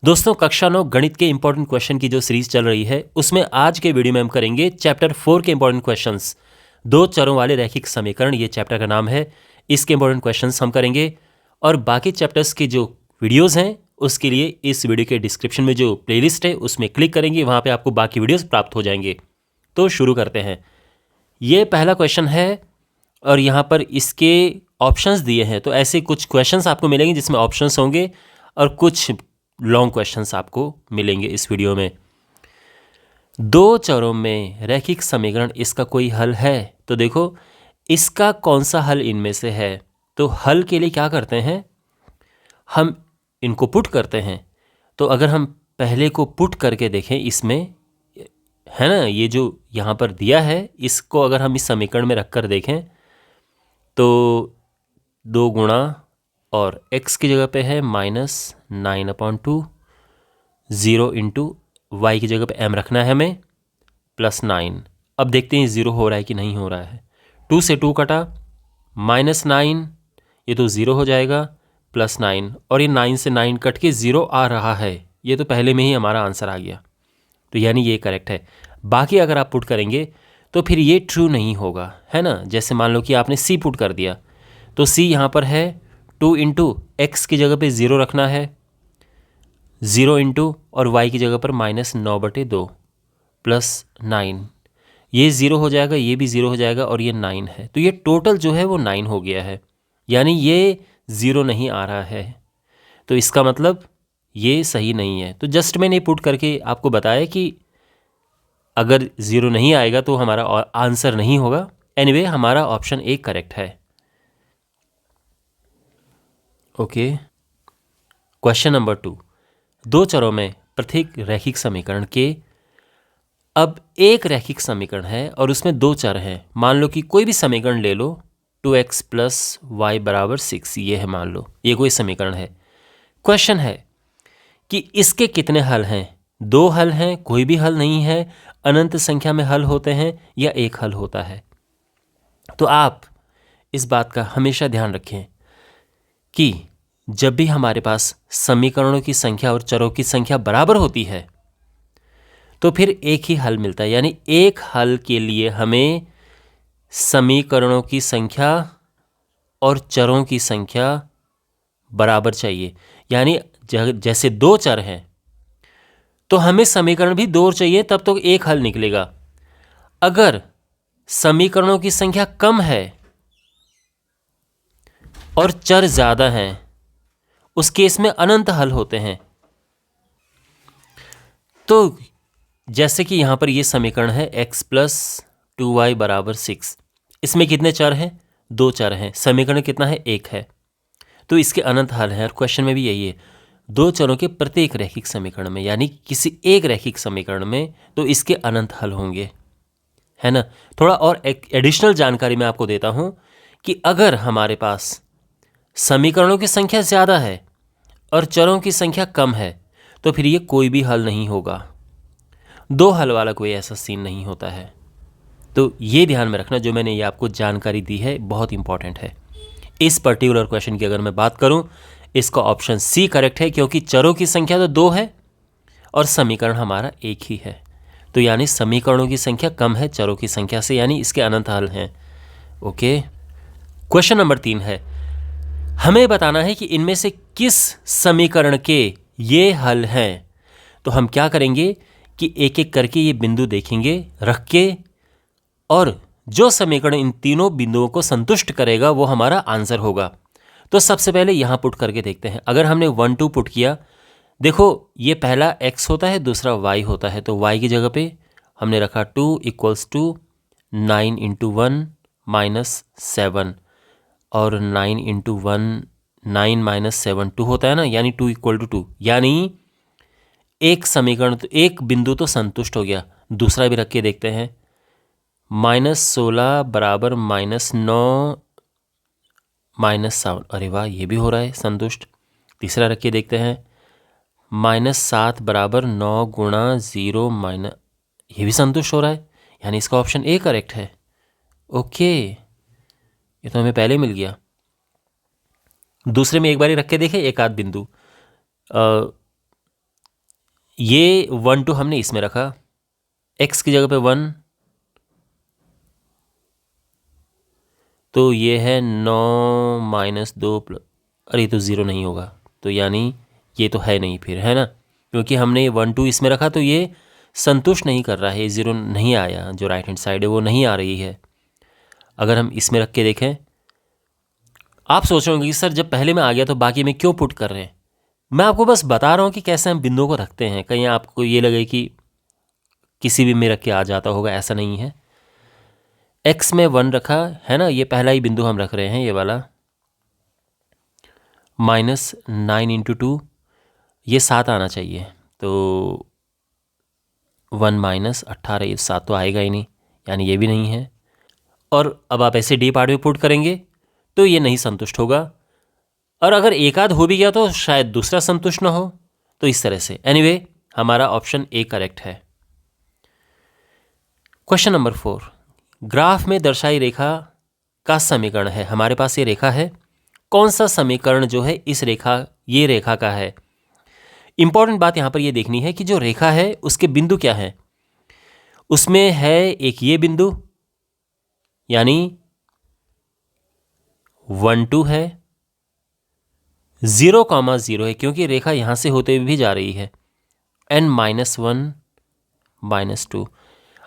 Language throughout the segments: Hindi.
दोस्तों कक्षा 9 गणित के इंपॉर्टेंट क्वेश्चन की जो सीरीज चल रही है उसमें आज के वीडियो में हम करेंगे चैप्टर 4 के इंपॉर्टेंट क्वेश्चंस। दो चरों वाले रैखिक समीकरण ये चैप्टर का नाम है। इसके इंपॉर्टेंट क्वेश्चंस हम करेंगे और बाकी चैप्टर्स की जो वीडियोस हैं उसके लिए इस वीडियो के डिस्क्रिप्शन में जो प्लेलिस्ट है उसमें क्लिक करेंगे, वहाँ पर आपको बाकी वीडियोज़ प्राप्त हो जाएंगे। तो शुरू करते हैं। ये पहला क्वेश्चन है और यहाँ पर इसके ऑप्शंस दिए हैं, तो ऐसे कुछ क्वेश्चंस आपको मिलेंगे जिसमें ऑप्शंस होंगे और कुछ लॉन्ग क्वेश्चंस आपको मिलेंगे इस वीडियो में। दो चरों में रैखिक समीकरण इसका कोई हल है? तो देखो इसका कौन सा हल इनमें से है। तो हल के लिए क्या करते हैं, हम इनको पुट करते हैं। तो अगर हम पहले को पुट करके देखें, इसमें है ना, ये जो यहाँ पर दिया है इसको अगर हम इस समीकरण में रख कर देखें तो 2 गुणा और x की जगह पे है -9/2, 0 इंटू वाई की जगह पे m रखना है हमें +9। अब देखते हैं 0 हो रहा है कि नहीं हो रहा है। 2 से 2 कटा, -9 ये तो 0 हो जाएगा, +9 और ये 9 से 9 कट के 0 आ रहा है। ये तो पहले में ही हमारा आंसर आ गया, तो यानी ये करेक्ट है। बाकी अगर आप पुट करेंगे तो फिर ये ट्रू नहीं होगा, है ना। जैसे मान लो कि आपने c पुट कर दिया, तो c यहाँ पर है 2 इंटू एक्स की जगह पे 0 रखना है, 0 इंटू और y की जगह पर -9/2 +9। ये 0 हो जाएगा, ये भी 0 हो जाएगा और ये 9 है, तो ये टोटल जो है वो 9 हो गया है, यानी ये 0 नहीं आ रहा है। तो इसका मतलब ये सही नहीं है। तो जस्ट मैंने पुट करके आपको बताया कि अगर 0 नहीं आएगा तो हमारा आंसर नहीं होगा। एनीवे हमारा ऑप्शन ए करेक्ट है। Okay, question number 2। दो चरों में प्रत्येक रैखिक समीकरण के, अब एक रैखिक समीकरण है और उसमें दो चर हैं। मान लो कि कोई भी समीकरण ले लो, 2x + y = 6, ये है, मान लो ये कोई समीकरण है। क्वेश्चन है कि इसके कितने हल हैं। दो हल हैं, कोई भी हल नहीं है, अनंत संख्या में हल होते हैं या एक हल होता है। तो आप इस बात का हमेशा ध्यान रखें कि जब भी हमारे पास समीकरणों की संख्या और चरों की संख्या बराबर होती है तो फिर एक ही हल मिलता है, यानी एक हल के लिए हमें समीकरणों की संख्या और चरों की संख्या बराबर चाहिए। यानी जैसे दो चर हैं तो हमें समीकरण भी दो चाहिए, तब तो एक हल निकलेगा। अगर समीकरणों की संख्या कम है और चर ज़्यादा हैं, उस केस में अनंत हल होते हैं। तो जैसे कि यहाँ पर ये समीकरण है x + 2y = 6, इसमें कितने चर हैं? दो चर हैं। समीकरण कितना है? एक है, तो इसके अनंत हल हैं। और क्वेश्चन में भी यही है, दो चरों के प्रत्येक रैखिक समीकरण में, यानी किसी एक रैखिक समीकरण में, तो इसके अनंत हल होंगे, है ना। थोड़ा और एक एडिशनल जानकारी मैं आपको देता हूँ कि अगर हमारे पास समीकरणों की संख्या ज़्यादा है और चरों की संख्या कम है तो फिर ये कोई भी हल नहीं होगा। दो हल वाला कोई ऐसा सीन नहीं होता है। तो ये ध्यान में रखना, जो मैंने ये आपको जानकारी दी है बहुत इंपॉर्टेंट है। इस पर्टिकुलर क्वेश्चन की अगर मैं बात करूं, इसका ऑप्शन सी करेक्ट है, क्योंकि चरों की संख्या तो दो है और समीकरण हमारा एक ही है। तो यानी समीकरणों की संख्या कम है चरों की संख्या से, यानी इसके अनंत हल हैं। ओके, क्वेश्चन नंबर 3 है, हमें बताना है कि इनमें से किस समीकरण के ये हल हैं। तो हम क्या करेंगे कि एक एक करके ये बिंदु देखेंगे रख के, और जो समीकरण इन तीनों बिंदुओं को संतुष्ट करेगा वो हमारा आंसर होगा। तो सबसे पहले यहाँ पुट करके देखते हैं। अगर हमने 1 2 पुट किया, देखो ये पहला x होता है, दूसरा y होता है, तो y की जगह पे हमने रखा 2 = 9 × 1 - 7, और 9 × 1 9 - 7 2 होता है ना, यानी 2 = 2, यानी एक समीकरण तो एक बिंदु तो संतुष्ट हो गया। दूसरा भी रख के देखते हैं, -16 = -9 - 7, अरे वाह ये भी हो रहा है संतुष्ट। तीसरा रख के देखते हैं, -7 = 9 × 0 ये भी संतुष्ट हो रहा है, यानी इसका ऑप्शन ए करेक्ट है। ओके, ये तो हमें पहले मिल गया। दूसरे में एक बार रख के देखें एक आध बिंदु, ये 1 2 हमने इसमें रखा, x की जगह पे 1, तो ये है 9 माइनस 2 प्लस, अरे तो 0 नहीं होगा, तो यानी ये तो है नहीं फिर, है ना, क्योंकि हमने 1 2 इसमें रखा तो ये संतुष्ट नहीं कर रहा है, 0 नहीं आया, जो राइट हैंड साइड है वो नहीं आ रही है। अगर हम इसमें रख के देखें, आप सोच रहे होंगे कि सर जब पहले में आ गया तो बाकी में क्यों पुट कर रहे हैं। मैं आपको बस बता रहा हूँ कि कैसे हम बिंदुओं को रखते हैं, कहीं आपको ये लगे कि किसी भी में रख के आ जाता होगा, ऐसा नहीं है। x में 1 रखा है ना, ये पहला ही बिंदु हम रख रहे हैं, ये वाला, माइनस 9 इंटू 2, ये 7 आना चाहिए, तो 1 माइनस 18, ये 7 तो आएगा ही नहीं, यानी ये भी नहीं है। और अब आप ऐसे डी पार्ट में पुट करेंगे तो ये नहीं संतुष्ट होगा, और अगर एक आध हो भी गया तो शायद दूसरा संतुष्ट ना हो, तो इस तरह से। एनीवे, हमारा ऑप्शन ए करेक्ट है। क्वेश्चन नंबर 4, ग्राफ में दर्शाई रेखा का समीकरण है। हमारे पास ये रेखा है, कौन सा समीकरण जो है इस रेखा, ये रेखा का है। इंपॉर्टेंट बात यहां पर ये देखनी है कि जो रेखा है उसके बिंदु क्या है। उसमें है एक ये बिंदु, यानी 1 2 है, 0,0 है क्योंकि रेखा यहां से होते हुए भी जा रही है, n -1 -2।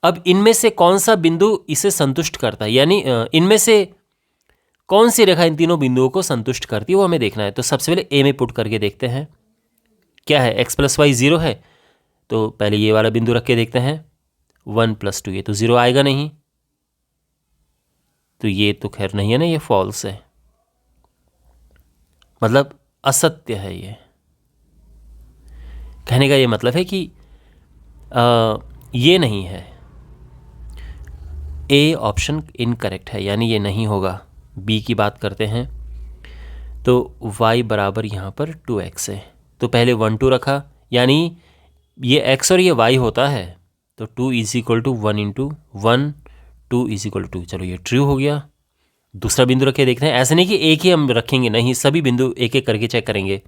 अब इनमें से कौन सा बिंदु इसे संतुष्ट करता है, यानी इनमें से कौन सी रेखा इन तीनों बिंदुओं को संतुष्ट करती है, वो हमें देखना है। तो सबसे पहले ए में पुट करके देखते हैं, क्या है, x + y 0 है, तो पहले ये वाला बिंदु रख के देखते हैं, 1 + 2, ये तो 0 आएगा नहीं, तो ये तो खैर नहीं है ना, ये फॉल्स है, मतलब असत्य है। ये कहने का ये मतलब है कि ये नहीं है, ए ऑप्शन इनकरेक्ट है, यानी ये नहीं होगा। बी की बात करते हैं, तो y बराबर यहाँ पर 2x है, तो पहले 1 2 रखा, यानी ये x और ये y होता है, तो 2 = 1 × 1, 2 = 2, चलो ये ट्रू हो गया। दूसरा बिंदु रखे देखते हैं, ऐसे नहीं कि एक ही हम रखेंगे, नहीं, सभी बिंदु एक एक करके चेक करेंगे।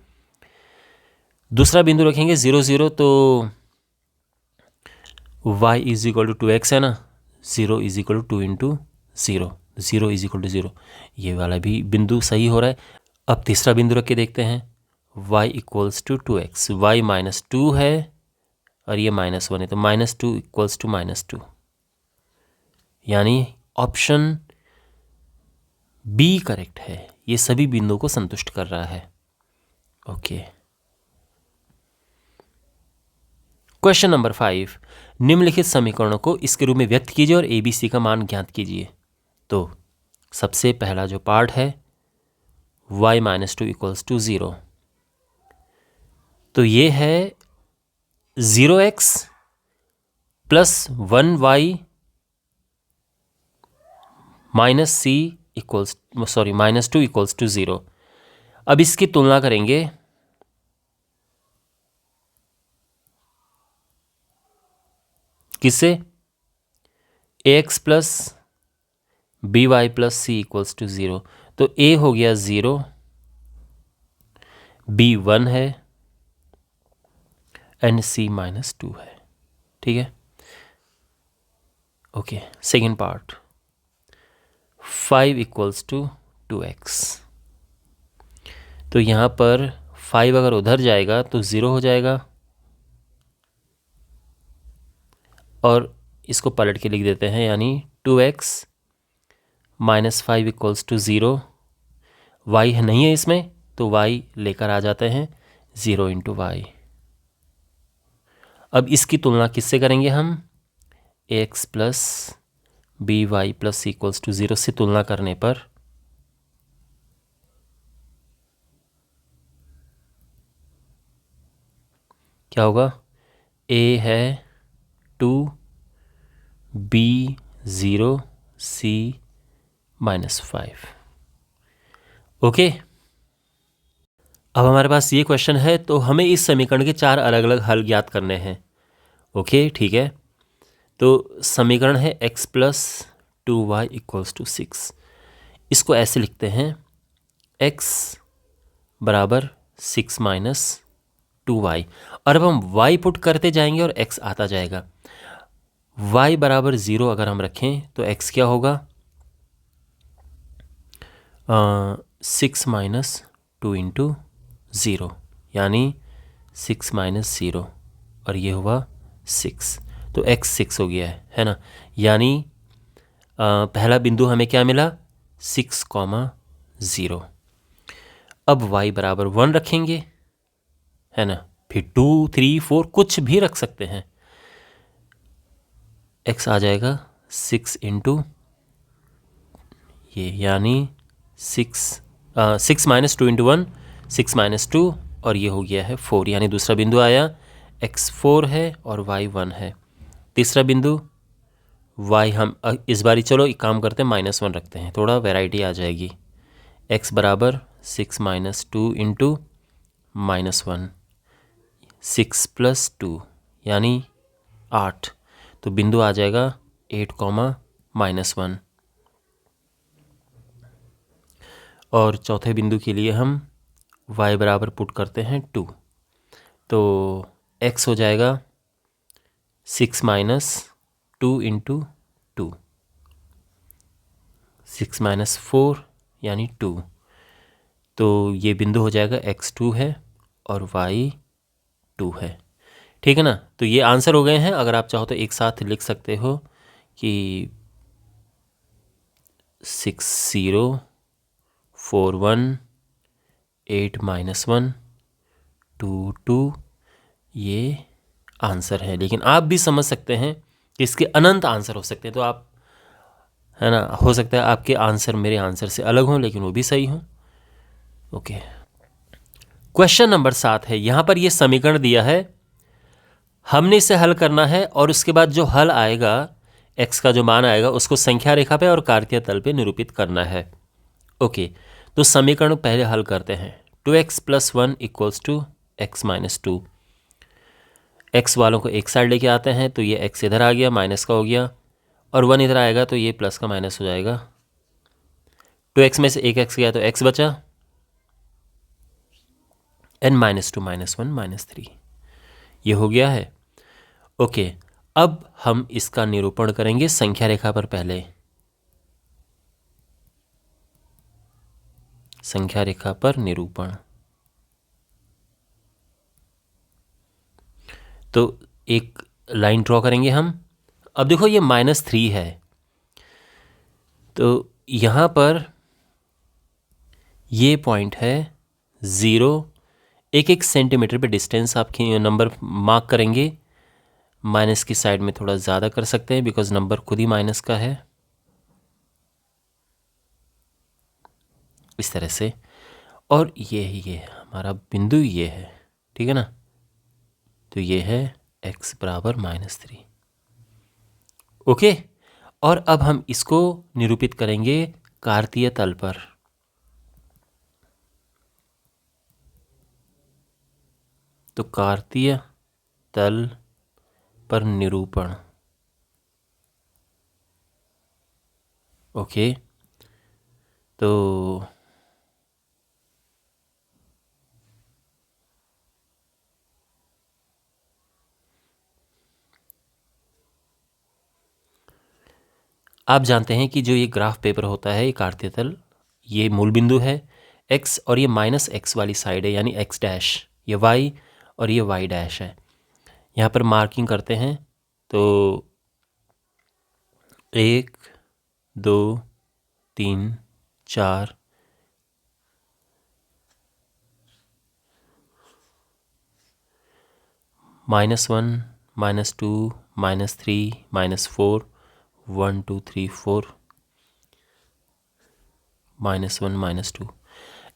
दूसरा बिंदु रखेंगे 0 0, तो y = 2x है ना, 0 = 2 × 0, 0 = 0, ये वाला भी बिंदु सही हो रहा है। अब तीसरा बिंदु रख के देखते हैं, y = 2x, y -2 है और ये -1 है, तो -2 = -2, यानी ऑप्शन बी करेक्ट है, ये सभी बिंदुओं को संतुष्ट कर रहा है। ओके। क्वेश्चन नंबर 5, निम्नलिखित समीकरणों को इसके रूप में व्यक्त कीजिए और ए बी सी का मान ज्ञात कीजिए। तो सबसे पहला जो पार्ट है, y -2 = 0, तो ये है 0x + 1y -2 = 0। अब इसकी तुलना करेंगे, किससे, ax + by + c = 0, तो a हो गया 0, b 1 है एंड c -2 है, ठीक है। ओके, सेकेंड पार्ट, 5 = 2x, तो यहाँ पर 5 अगर उधर जाएगा तो 0 हो जाएगा, और इसको पलट के लिख देते हैं, यानी 2x - 5 = 0, y नहीं है इसमें, तो y लेकर आ जाते हैं 0 × y। अब इसकी तुलना किससे करेंगे हम, ax + by + c = 0 से तुलना करने पर क्या होगा, a है 2, b 0, c -5। ओके। अब हमारे पास ये क्वेश्चन है, तो हमें इस समीकरण के 4 अलग अलग हल ज्ञात करने हैं। ओके, ठीक है। तो समीकरण है x + 2y = 6, इसको ऐसे लिखते हैं, x = 6 - 2y। और अब हम y पुट करते जाएंगे और x आता जाएगा। y बराबर 0 अगर हम रखें तो x क्या होगा, 6 माइनस 2 इंटू 0 यानी 6 माइनस 0 और ये हुआ 6, तो x 6 हो गया है ना। यानी पहला बिंदु हमें क्या मिला, 6,0। अब y बराबर 1 रखेंगे, है ना, फिर 2, 3, 4 कुछ भी रख सकते हैं। x आ जाएगा 6 इंटू ये, यानी 6 माइनस 2 इंटू 1, 6 माइनस 2 और ये हो गया है 4, यानी दूसरा बिंदु आया x 4 है और y 1 है। तीसरा बिंदु y हम इस बारी चलो एक काम करते हैं, -1 रखते हैं, थोड़ा वैरायटी आ जाएगी। x बराबर 6 माइनस 2 इंटू -1, 6 प्लस 2 यानी 8, तो बिंदु आ जाएगा 8, -1। और चौथे बिंदु के लिए हम y बराबर पुट करते हैं 2, तो x हो जाएगा 6 माइनस 2 इंटू 2, 6 माइनस 4 यानी 2, तो ये बिंदु हो जाएगा x 2 है और y 2 है। ठीक है ना, तो ये आंसर हो गए हैं। अगर आप चाहो तो एक साथ लिख सकते हो कि 6 0 4 1 8 -1 2 2, ये आंसर है। लेकिन आप भी समझ सकते हैं कि इसके अनंत आंसर हो सकते हैं, तो आप, है ना, हो सकता है आपके आंसर मेरे आंसर से अलग हों लेकिन वो भी सही हों। ओके, क्वेश्चन नंबर 7 है। यहाँ पर ये समीकरण दिया है, हमने इसे हल करना है और उसके बाद जो हल आएगा, x का जो मान आएगा उसको संख्या रेखा पे और कार्तीय तल पे निरूपित करना है। ओके, तो समीकरण पहले हल करते हैं। 2x + 1 = x - 2। x वालों को एक साइड लेके आते हैं, तो ये x इधर आ गया, माइनस का हो गया, और 1 इधर आएगा तो ये प्लस का माइनस हो जाएगा। 2x में से एक x गया तो x बचा, n - 2 -1 -3, ये हो गया है। ओके, अब हम इसका निरूपण करेंगे संख्या रेखा पर। पहले संख्या रेखा पर निरूपण, तो एक लाइन ड्रॉ करेंगे हम। अब देखो ये -3 है, तो यहाँ पर ये पॉइंट है 0, 1 सेंटीमीटर पे डिस्टेंस आप नंबर मार्क करेंगे। माइनस की साइड में थोड़ा ज़्यादा कर सकते हैं बिकॉज नंबर खुद ही माइनस का है, इस तरह से। और ये हमारा बिंदु ये है, ठीक है ना, तो ये है x बराबर -3। ओके, और अब हम इसको निरूपित करेंगे कार्तीय तल पर। तो कार्तीय तल पर निरूपण, ओके, तो आप जानते हैं कि जो ये ग्राफ पेपर होता है, ये कार्तीय तल, ये मूल बिंदु है x और ये -x वाली साइड है यानी x डैश, ये y और ये y डैश है। यहाँ पर मार्किंग करते हैं, तो 1 2 3 4 -1 -2 -3 -4 1 2 3 4 -1 -2,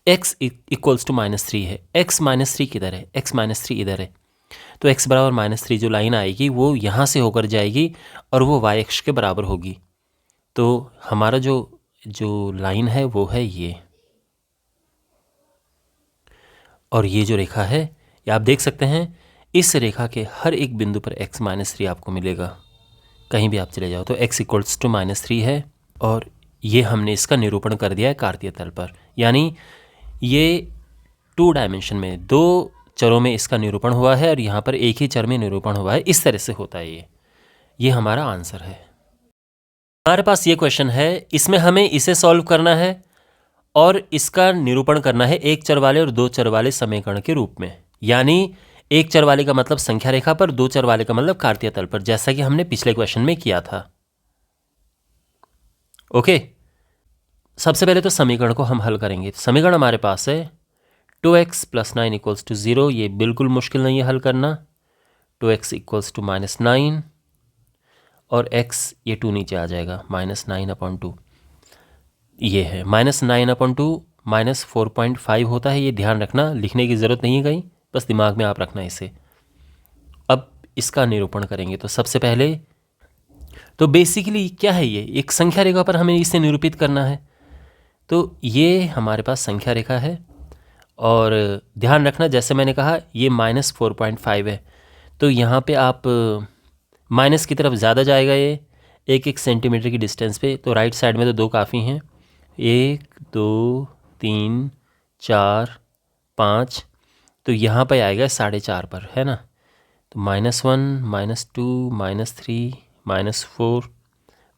x इक्वल्स टू -3 है। x -3 किधर है, x -3 इधर है, तो x बराबर -3 जो लाइन आएगी वो यहाँ से होकर जाएगी और वो y अक्ष के बराबर होगी। तो हमारा जो लाइन है वो है ये, और ये जो रेखा है, ये आप देख सकते हैं, इस रेखा के हर एक बिंदु पर x -3 आपको मिलेगा, कहीं भी आप चले जाओ तो x इक्वल्स टू -3 है। और ये हमने इसका निरूपण कर दिया है कार्तीय तल पर, यानी ये 2 डायमेंशन में, 2 चरों में इसका निरूपण हुआ है और यहाँ पर एक ही चर में निरूपण हुआ है। इस तरह से होता है ये हमारा आंसर है। हमारे पास ये क्वेश्चन है, इसमें हमें इसे सॉल्व करना है और इसका निरूपण करना है एक चर वाले और दो चर वाले समीकरण के रूप में। यानी एक चर वाले का मतलब संख्या रेखा पर, दो चर वाले का मतलब कार्तीय तल पर, जैसा कि हमने पिछले क्वेश्चन में किया था। ओके, सबसे पहले तो समीकरण को हम हल करेंगे। समीकरण हमारे पास है 2x + 9 = 0। ये बिल्कुल मुश्किल नहीं है हल करना। 2x = -9 और x ये 2 नीचे आ जाएगा, -9/2 ये है। -9/2 -4.5 होता है, ये ध्यान रखना, लिखने की ज़रूरत नहीं है कहीं, बस दिमाग में आप रखना इसे। अब इसका निरूपण करेंगे तो सबसे पहले तो बेसिकली क्या है, ये एक संख्या रेखा पर हमें इसे निरूपित करना है। तो ये हमारे पास संख्या रेखा है और ध्यान रखना, जैसे मैंने कहा ये -4.5 है, तो यहाँ पे आप माइनस की तरफ ज़्यादा जाएगा ये 1-1 सेंटीमीटर की डिस्टेंस पे। तो राइट साइड में तो 2 काफ़ी हैं, 1 2 3 4 5, तो यहाँ पे आएगा 4.5 पर, है ना। तो -1 -2 -3 -4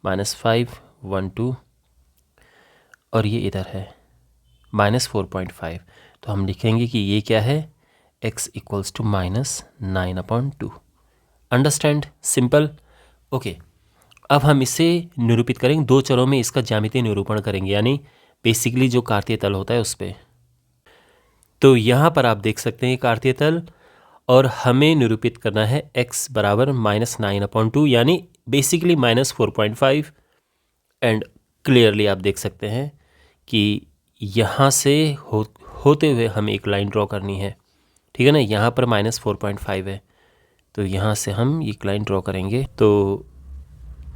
-5 1 2 और ये इधर है -4.5। तो हम लिखेंगे कि ये क्या है, x = -9/2। Understand, simple. ओके, अब हम इसे निरूपित करेंगे, दो चरों में इसका ज्यामितीय निरूपण करेंगे, यानी बेसिकली जो कार्तीय तल होता है उस पर। तो यहाँ पर आप देख सकते हैं कार्तीय तल, और हमें निरूपित करना है x = -9/2, यानी बेसिकली -4.5। एंड क्लियरली आप देख सकते हैं कि यहाँ से होते हुए हमें एक लाइन ड्रॉ करनी है, ठीक है ना। यहाँ पर -4.5 है, तो यहाँ से हम एक लाइन ड्रॉ करेंगे। तो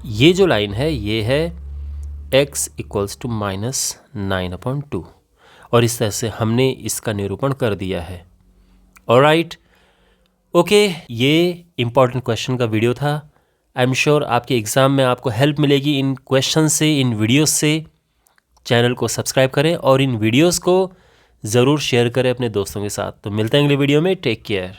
ये जो लाइन है ये है x = -9/2, और इस तरह से हमने इसका निरूपण कर दिया है। ऑलराइट, ओके, ये इम्पॉर्टेंट क्वेश्चन का वीडियो था। आई एम श्योर आपके एग्ज़ाम में आपको हेल्प मिलेगी इन क्वेश्चन से, इन वीडियोस से। चैनल को सब्सक्राइब करें और इन वीडियोस को ज़रूर शेयर करें अपने दोस्तों के साथ। तो मिलते हैं अगले वीडियो में, टेक केयर।